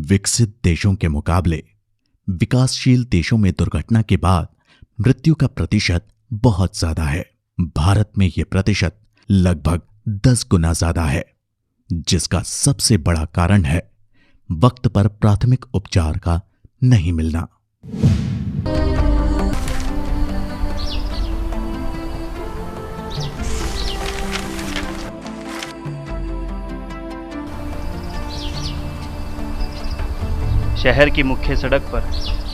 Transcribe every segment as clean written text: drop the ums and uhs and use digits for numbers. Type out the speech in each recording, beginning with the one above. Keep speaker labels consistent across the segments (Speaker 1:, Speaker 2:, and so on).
Speaker 1: विकसित देशों के मुकाबले विकासशील देशों में दुर्घटना के बाद मृत्यु का प्रतिशत बहुत ज्यादा है। भारत में यह प्रतिशत लगभग 10 गुना ज्यादा है, जिसका सबसे बड़ा कारण है वक्त पर प्राथमिक उपचार का नहीं मिलना।
Speaker 2: शहर की मुख्य सड़क पर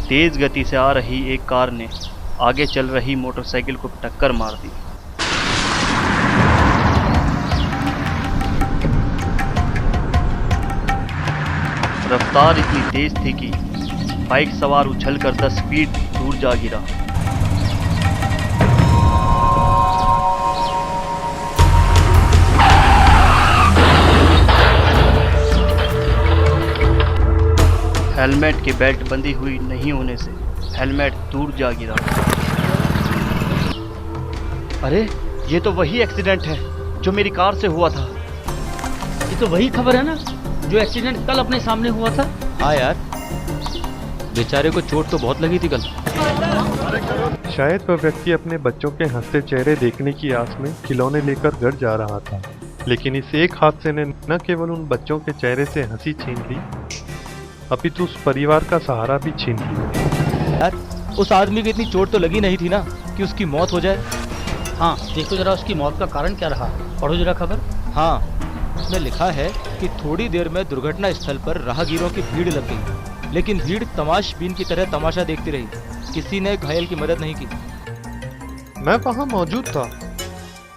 Speaker 2: तेज गति से आ रही एक कार ने आगे चल रही मोटरसाइकिल को टक्कर मार दी। रफ्तार इतनी तेज थी कि बाइक सवार उछलकर 10 फीट दूर जा गिरा। हेलमेट के बेल्ट बंधी हुई नहीं होने से हेलमेट दूर जा गिरा। अरे ये तो वही एक्सीडेंट है जो मेरी कार से हुआ था।
Speaker 3: ये तो वही खबर है ना जो एक्सीडेंट कल अपने सामने हुआ था।
Speaker 4: हाँ यार, बेचारे को चोट तो बहुत लगी थी कल।
Speaker 5: शायद वह व्यक्ति अपने बच्चों के हंसते चेहरे देखने की आस में खिलौने लेकर घर जा रहा था, लेकिन इस एक हादसे ने न केवल उन बच्चों के चेहरे से हंसी छीन ली, अपितु उस परिवार का सहारा भी छीन लिया।
Speaker 4: यार, उस आदमी को इतनी चोट तो लगी नहीं थी ना कि उसकी मौत हो जाए।
Speaker 3: हाँ, देखो जरा उसकी मौत का कारण क्या रहा। पढ़ो जरा खबर।
Speaker 4: हाँ, उसमें लिखा है कि थोड़ी देर में दुर्घटना स्थल पर राहगीरों की भीड़ लग गई, लेकिन भीड़ तमाशबीन की तरह तमाशा देखती रही। किसी ने घायल की मदद नहीं की।
Speaker 5: मैं वहाँ मौजूद था,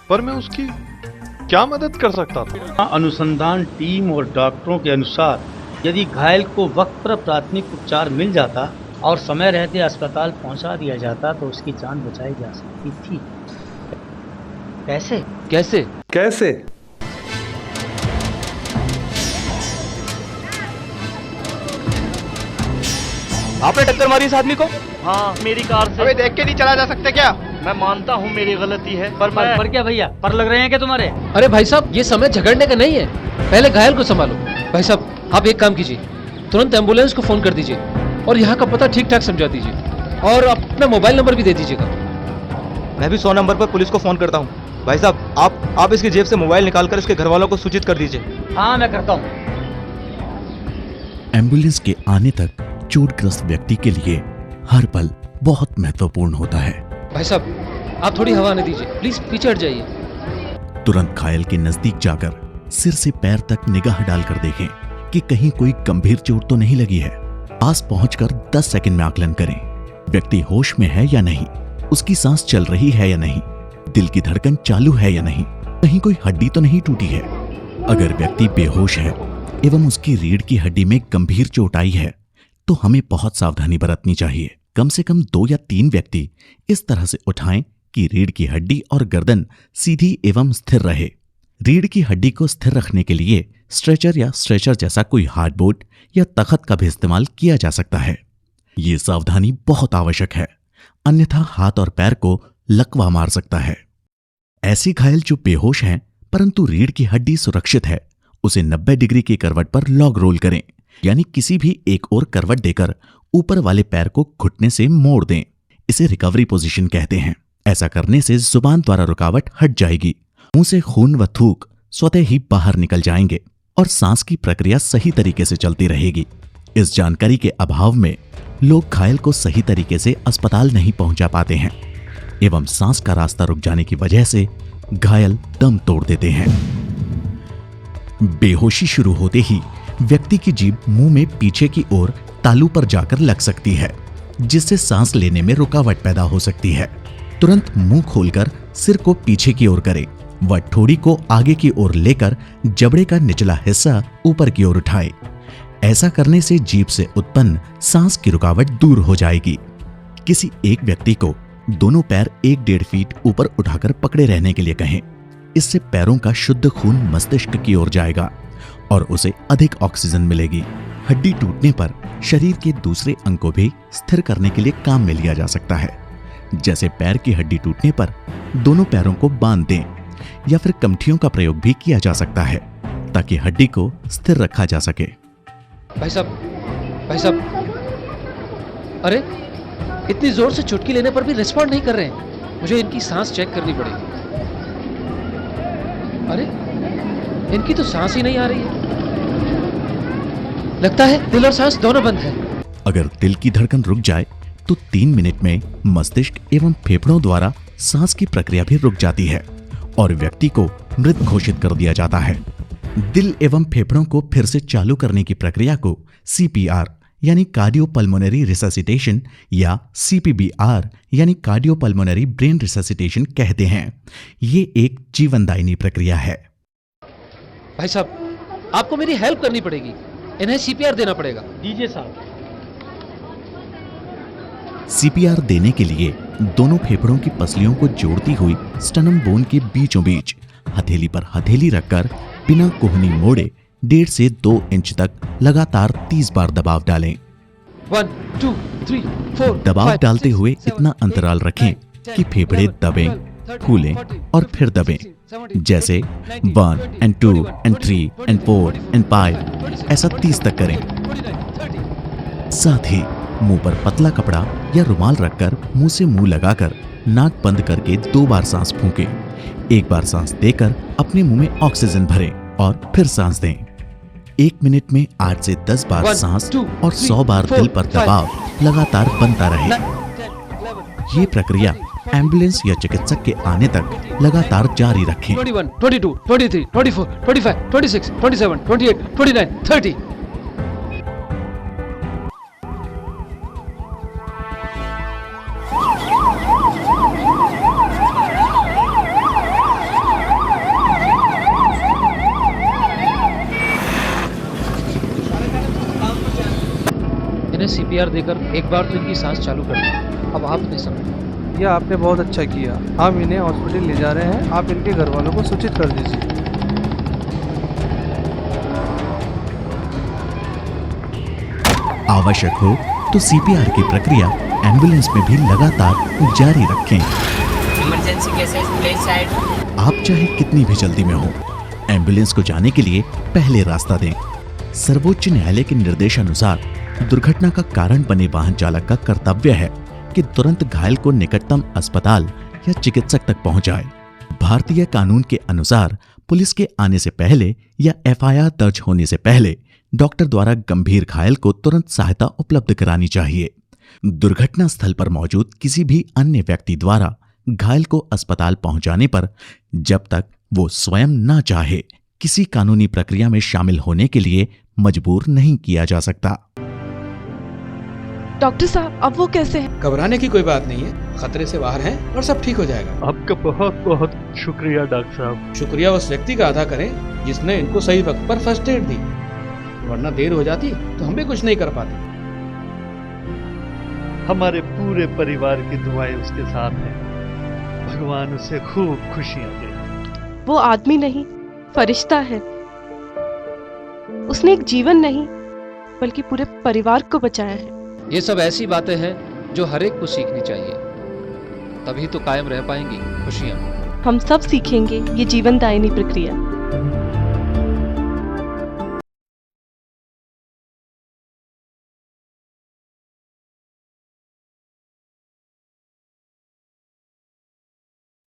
Speaker 5: पर मैं उसकी क्या मदद कर सकता था?
Speaker 6: अनुसंधान टीम और डॉक्टरों के अनुसार यदि घायल को वक्त पर प्राथमिक उपचार मिल जाता और समय रहते अस्पताल पहुंचा दिया जाता तो उसकी जान बचाई जा सकती थी। कैसे
Speaker 4: कैसे
Speaker 5: कैसे?
Speaker 4: आपने टक्कर मारी इस आदमी को?
Speaker 2: हाँ, मेरी कार से।
Speaker 7: अबे देख के नहीं चला जा सकते क्या?
Speaker 2: मैं मानता हूँ मेरी गलती है, पर
Speaker 3: पर क्या भैया, पर लग रहे हैं क्या तुम्हारे?
Speaker 8: अरे भाई साहब, ये समय झगड़ने का नहीं है, पहले घायल को संभालो। भाई साहब, आप एक काम कीजिए, तुरंत एम्बुलेंस को फोन कर दीजिए और यहाँ का पता ठीक ठाक समझा दीजिए, और अपना मोबाइल नंबर भी दे दीजिएगा।
Speaker 4: मैं भी 100 नंबर पर पुलिस को फोन करता हूँ। भाई साहब, आप इसकी जेब से मोबाइल निकालकर इसके घर वालों को सूचित कर दीजिए।
Speaker 3: हाँ, मैं करता हूँ।
Speaker 1: एम्बुलेंस के आने तक चोटग्रस्त व्यक्ति के लिए हर पल बहुत महत्वपूर्ण होता है।
Speaker 8: भाई साहब, आप थोड़ी हवा आने दीजिए, प्लीज पीछे हट जाइए।
Speaker 1: तुरंत घायल के नजदीक जाकर सिर से पैर तक निगाह डालकर देखें कि कहीं कोई गंभीर चोट तो नहीं लगी है। पास पहुंचकर 10 सेकंड में आकलन करें, व्यक्ति होश में है या नहीं, उसकी सांस चल रही है या नहीं, दिल की धड़कन चालू है या नहीं, कहीं कोई हड्डी तो नहीं टूटी है। अगर व्यक्ति बेहोश है एवं उसकी रीढ़ की हड्डी में गंभीर चोट आई है तो हमें बहुत सावधानी बरतनी चाहिए। कम से कम 2 या 3 व्यक्ति इस तरह से उठाएं कि रीढ़ की हड्डी और गर्दन सीधी एवं स्थिर रहे। रीढ़ की हड्डी को स्थिर रखने के लिए स्ट्रेचर या स्ट्रेचर जैसा कोई हार्डबोर्ड या तख्त का भी इस्तेमाल किया जा सकता है। ये सावधानी बहुत आवश्यक है, अन्यथा हाथ और पैर को लकवा मार सकता है। ऐसे घायल जो बेहोश हैं परंतु रीढ़ की हड्डी सुरक्षित है, उसे 90 डिग्री की करवट पर लॉग रोल करें, यानी किसी भी एक और करवट देकर ऊपर वाले पैर को घुटने से मोड़ दें। इसे रिकवरी पोजीशन कहते हैं। ऐसा करने से जुबान द्वारा रुकावट हट जाएगी, मुंह से खून व थूक स्वतः ही बाहर निकल जाएंगे और सांस की प्रक्रिया सही तरीके से चलती रहेगी। इस जानकारी के अभाव में लोग घायल को सही तरीके से अस्पताल नहीं पहुंचा पाते हैं एवं सांस का रास्ता रुक जाने की वजह से घायल दम तोड़ देते हैं। बेहोशी शुरू होते ही व्यक्ति की जीभ मुंह में पीछे की ओर तालू पर जाकर लग सकती है, जिससे सांस लेने में रुकावट पैदा हो सकती है। तुरंत मुंह खोलकर सिर को पीछे की ओर करें व ठोड़ी को आगे की ओर लेकर जबड़े का निचला हिस्सा ऊपर की ओर उठाएं। ऐसा करने से जीभ से उत्पन्न सांस की रुकावट दूर हो जाएगी। किसी एक व्यक्ति को दोनों पैर 1-1.5 फीट ऊपर उठाकर पकड़े रहने के लिए कहें। इससे पैरों का शुद्ध खून मस्तिष्क की ओर जाएगा और उसे अधिक ऑक्सीजन मिलेगी। हड्डी टूटने पर शरीर के दूसरे अंग को भी स्थिर करने के लिए काम में लिया जा सकता है। जैसे पैर की हड्डी टूटने पर दोनों पैरों को बांध दें या फिर कमठियों का प्रयोग भी किया जा सकता है ताकि हड्डी को स्थिर रखा जा सके।
Speaker 8: भाई साहब, भाई साहब, अरे इतनी जोर से चुटकी लेने पर भी रिस्पॉन्ड नहीं कर रहे हैं। मुझे इनकी सांस चेक करनी पड़ेगी। अरे इनकी तो सांस ही नहीं आ रही है। लगता है दिल और सांस दोनों बंद है।
Speaker 1: अगर दिल की धड़कन रुक जाए तो 3 मिनट में मस्तिष्क एवं फेफड़ों द्वारा सांस की प्रक्रिया भी रुक जाती है और व्यक्ति को मृत घोषित कर दिया जाता है। दिल एवं फेफड़ों को फिर से चालू करने की प्रक्रिया को सीपीआर यानी कार्डियोपल्मोनरी रिससिटेशन या सीपीबीआर यानी कार्डियोपल्मोनरी ब्रेन रिससिटेशन कहते हैं। ये एक जीवनदायिनी प्रक्रिया है।
Speaker 8: भाई साहब, आपको मेरी हेल्प करनी पड़ेगी। इन्हें सीपीआर देना पड़ेगा।
Speaker 6: दीजिए साहब।
Speaker 1: सीपीआर देने के लिए दोनों फेफड़ों की पसलियों को जोड़ती हुई स्टर्नम बोन के बीचों बीच हथेली पर हथेली रखकर बिना कोहनी मोड़े 1.5 से 2 इंच तक लगातार 30 बार दबाव डालें।
Speaker 8: 1 2 3 4
Speaker 1: दबाव
Speaker 8: 5,
Speaker 1: डालते
Speaker 8: 6,
Speaker 1: हुए
Speaker 8: 7,
Speaker 1: इतना अंतराल
Speaker 8: 8,
Speaker 1: रखें
Speaker 8: 9,
Speaker 1: कि
Speaker 8: 10,
Speaker 1: फेफड़े
Speaker 8: 11,
Speaker 1: दबें,
Speaker 8: 12,
Speaker 1: फूलें
Speaker 8: 13,
Speaker 1: और फिर दबें,
Speaker 8: 16,
Speaker 1: जैसे
Speaker 8: 17,
Speaker 1: 1 and 2 and 3 and 4 and 5 ऐसा 30 तक करें। साथ ही मुंह पर पतला कपड़ा या रुमाल रखकर मुंह से मुंह लगाकर नाक बंद करके 2 बार सांस फूंकें। 1 बार सांस देकर अपने मुंह में ऑक्सीजन भरें और फिर सांस दें। 1 मिनट में 8 से 10 बार
Speaker 8: 1,
Speaker 1: सांस
Speaker 8: 2,
Speaker 1: और 100 बार
Speaker 8: 3,
Speaker 1: दिल पर
Speaker 8: 4,
Speaker 1: दबाव लगातार बनता रहे।
Speaker 8: 9, 10, 11,
Speaker 1: ये प्रक्रिया एम्बुलेंस या चिकित्सक के आने तक लगातार जारी रखें।
Speaker 8: 21 22 23 24 25 26 27 28 29 30। इन्हें सीपीआर देकर एक बार तो इनकी सांस चालू कर दी। अब आप नहीं समझ।
Speaker 7: यह आपने बहुत अच्छा किया। हम इन्हें हॉस्पिटल ले जा रहे हैं। आप इनके घर वालों को सूचित कर दीजिए।
Speaker 1: आवश्यक हो तो सीपीआर की प्रक्रिया एम्बुलेंस में भी लगातार जारी रखें।
Speaker 9: Emergency cases please side.
Speaker 1: आप चाहे कितनी भी जल्दी में हो, एम्बुलेंस को जाने के लिए पहले रास्ता दें। सर्वोच्च न्यायालय के निर्देशानुसार दुर्घटना का कारण बने वाहन चालक का कर्तव्य है कि तुरंत घायल को निकटतम अस्पताल या चिकित्सक तक पहुंचाए। भारतीय कानून के अनुसार पुलिस के आने से पहले या एफआईआर दर्ज होने से पहले डॉक्टर द्वारा गंभीर घायल को तुरंत सहायता उपलब्ध करानी चाहिए। दुर्घटना स्थल पर मौजूद किसी भी अन्य व्यक्ति द्वारा घायल को अस्पताल पहुंचाने पर जब तक वो स्वयं ना चाहे किसी कानूनी प्रक्रिया में शामिल होने के लिए मजबूर नहीं किया जा सकता।
Speaker 10: डॉक्टर साहब, अब वो कैसे हैं?
Speaker 11: घबराने की कोई बात नहीं है, खतरे से बाहर हैं और सब ठीक हो जाएगा।
Speaker 5: आपका बहुत बहुत शुक्रिया डॉक्टर साहब।
Speaker 11: शुक्रिया उस व्यक्ति का अदा करें जिसने इनको सही वक्त पर फर्स्ट एड दी, वरना देर हो जाती तो हम भी कुछ नहीं कर पाते।
Speaker 12: हमारे पूरे परिवार की दुआएं उसके साथ हैं। भगवान उसे खूब खुशियां दे।
Speaker 10: वो आदमी नहीं, फरिश्ता है। उसने एक जीवन नहीं बल्कि पूरे परिवार को बचाया है।
Speaker 8: ये सब ऐसी बातें हैं जो हर एक को सीखनी चाहिए, तभी तो कायम रह पाएंगी खुशियाँ।
Speaker 10: हम सब सीखेंगे ये जीवनदायिनी प्रक्रिया।